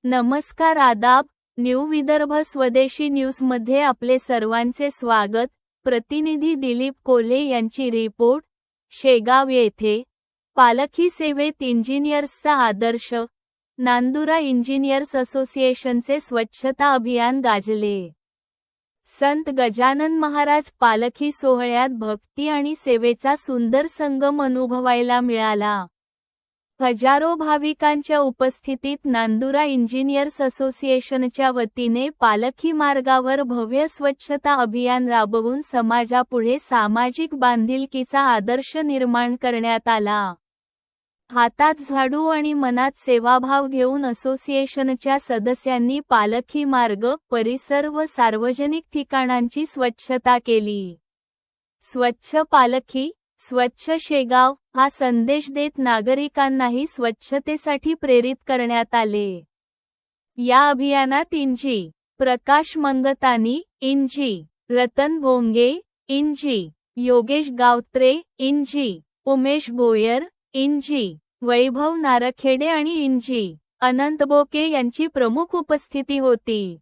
नमस्कार आदाब, न्यू विदर्भ स्वदेशी न्यूजमध्ये आपले सर्वांचे स्वागत। प्रतिनिधी दिलीप कोल्हे यांची रिपोर्ट। शेगाव येथे पालखी सेवेत इंजिनियर्सचा आदर्श, नांदुरा इंजिनियर्स असोसिएशनचे स्वच्छता अभियान गाजले। संत गजानन महाराज पालखी सोहळ्यात भक्ती आणि सेवेचा सुंदर संगम अनुभवायला मिळाला। हजारो भाविकांच्या उपस्थितीत नांदुरा इंजिनियर्स असोसिएशनच्या वतीने पालखी मार्गावर भव्य स्वच्छता अभियान राबवून समाजापुढे सामाजिक बांधिलकीचा आदर्श निर्माण करण्यात आला। हातात झाडू आणि मनात सेवाभाव घेऊन असोसिएशनच्या सदस्यांनी पालखी मार्ग, परिसर व सार्वजनिक ठिकाणांची स्वच्छता केली। स्वच्छ पालखी, स्वच्छ शेगाव हा संदेश देत नागरिकांनाही स्वच्छतेसाठी प्रेरित करण्यात आले। या अभियानात इंजी. प्रकाश मंगतानी, इंजी. रतन भोंगे, इंजी. योगेश गावत्रे, इंजी. उमेश भोयर, इंजी. वैभव नारखेडे आणि इंजी. अनंत बोके यांची प्रमुख उपस्थिती होती।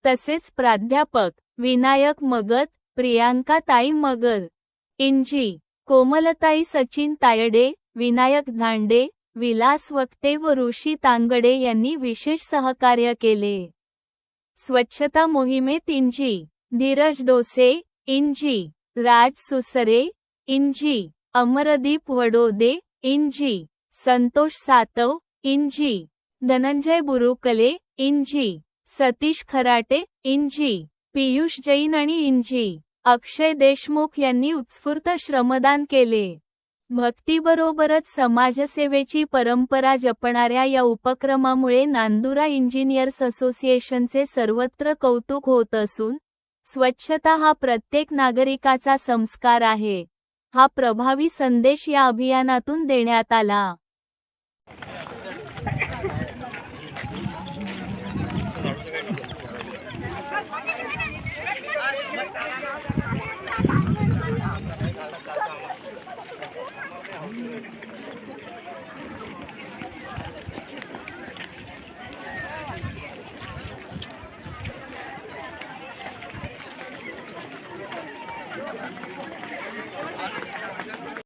तसेच प्राध्यापक विनायक मगर, प्रियांका ताई मगर, इंजी. कोमलताई सचिन तायडे, विनायक धांडे, विलास वक्ते व ऋषी तांगडे यांनी विशेष सहकार्य केले। स्वच्छता मोहिमेत इंजी. धीरज डोसे, इंजी. राज सुसरे, इंजी. अमरदीप वडोदे, इंजी. संतोष सातव, इंजी. धनंजय बुरुकले, इंजी. सतीश खराटे, इंजी. पीयूष जैन आणि इंजी. अक्षय देशमुख यांनी उत्स्फूर्त श्रमदान केले। भक्तीबरोबरच समाजसेवेची परंपरा जपणाऱ्या या उपक्रमामुळे नांदुरा इंजिनियर्स असोसिएशनचे सर्वत्र कौतुक होत असून, स्वच्छता हा प्रत्येक नागरिकाचा संस्कार आहे, हा प्रभावी संदेश या अभियानातून देण्यात आला।